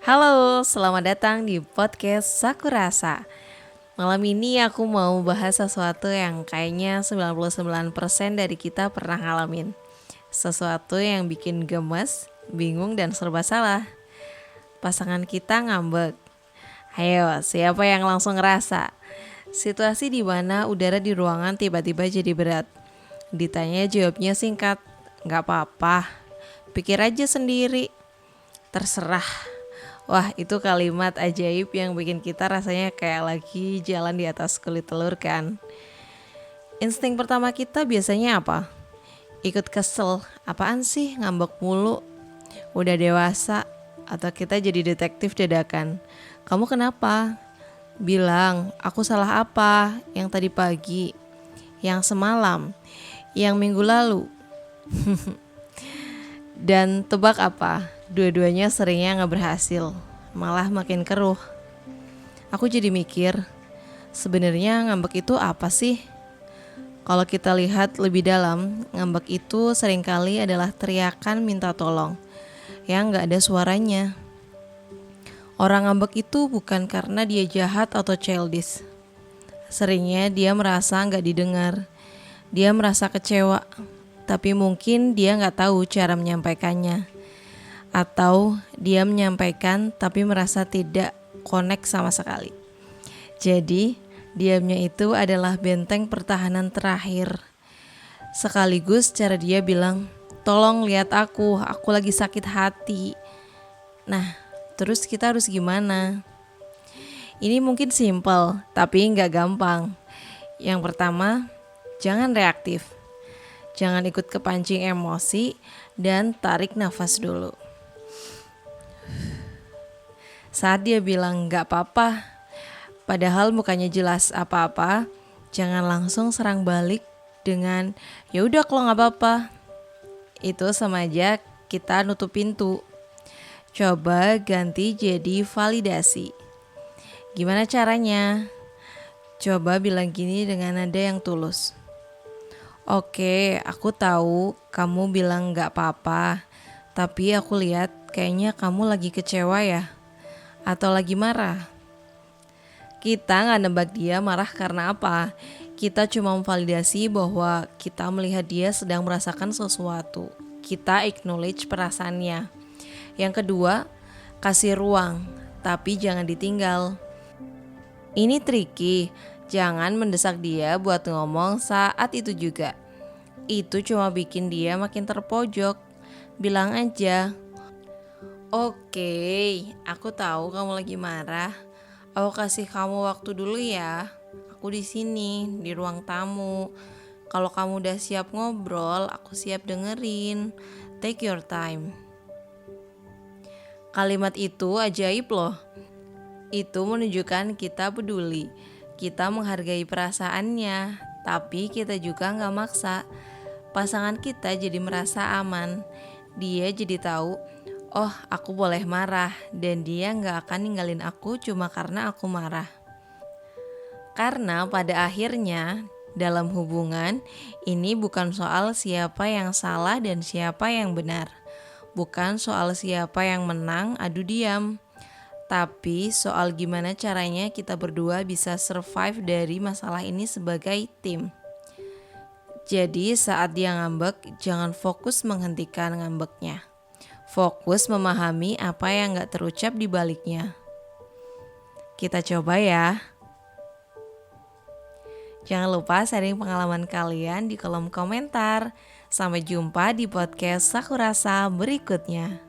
Halo, selamat datang di podcast Sakurasa. Malam ini aku mau bahas sesuatu yang kayaknya 99% dari kita pernah ngalamin. Sesuatu yang bikin gemes, bingung, dan serba salah. Pasangan kita ngambek. Ayo, siapa yang langsung ngerasa? Situasi di mana udara di ruangan tiba-tiba jadi berat. Ditanya jawabnya singkat, gak apa-apa, pikir aja sendiri. Terserah. Wah, itu kalimat ajaib yang bikin kita rasanya kayak lagi jalan di atas kulit telur kan. Insting pertama kita biasanya apa? Ikut kesel, apaan sih ngambek mulu? Udah dewasa, atau kita jadi detektif dadakan. Kamu kenapa? Bilang, aku salah apa? Yang tadi pagi? Yang semalam? Yang minggu lalu? Dan tebak apa? Dua-duanya seringnya gak berhasil, malah makin keruh. Aku jadi mikir, sebenarnya ngambek itu apa sih? Kalau kita lihat lebih dalam, ngambek itu seringkali adalah teriakan minta tolong yang gak ada suaranya. Orang ngambek itu bukan karena dia jahat atau childish. Seringnya dia merasa gak didengar, dia merasa kecewa, tapi mungkin dia gak tahu cara menyampaikannya. Atau dia menyampaikan tapi merasa tidak connect sama sekali. Jadi diamnya itu adalah benteng pertahanan terakhir. Sekaligus cara dia bilang, tolong lihat aku lagi sakit hati. Nah, terus kita harus gimana? Ini mungkin simpel, tapi gak gampang. Yang pertama, jangan reaktif. Jangan ikut kepancing emosi dan tarik nafas dulu. Saat dia bilang gak apa-apa, padahal mukanya jelas apa-apa, jangan langsung serang balik dengan ya udah kalau gak apa-apa. Itu sama aja kita nutup pintu. Coba ganti jadi validasi. Gimana caranya? Coba bilang gini dengan nada yang tulus. Oke, aku tahu kamu bilang gak apa-apa, tapi aku lihat kayaknya kamu lagi kecewa ya, atau lagi marah. Kita gak nebak dia marah karena apa. Kita cuma memvalidasi bahwa kita melihat dia sedang merasakan sesuatu. Kita acknowledge perasaannya. Yang kedua, kasih ruang, tapi jangan ditinggal. Ini tricky. Jangan mendesak dia buat ngomong saat itu juga. Itu cuma bikin dia makin terpojok. Bilang aja, oke, aku tahu kamu lagi marah. Aku kasih kamu waktu dulu ya. Aku di sini, di ruang tamu. Kalau kamu udah siap ngobrol, aku siap dengerin. Take your time. Kalimat itu ajaib loh. Itu menunjukkan kita peduli. Kita menghargai perasaannya, tapi kita juga gak maksa. Pasangan kita jadi merasa aman. Dia jadi tahu, oh aku boleh marah, dan dia gak akan ninggalin aku cuma karena aku marah. Karena pada akhirnya dalam hubungan ini bukan soal siapa yang salah dan siapa yang benar. Bukan soal siapa yang menang adu diam. Tapi soal gimana caranya kita berdua bisa survive dari masalah ini sebagai tim. Jadi saat dia ngambek, jangan fokus menghentikan ngambeknya. Fokus memahami apa yang gak terucap di baliknya. Kita coba ya. Jangan lupa sharing pengalaman kalian di kolom komentar. Sampai jumpa di podcast Sakurasa berikutnya.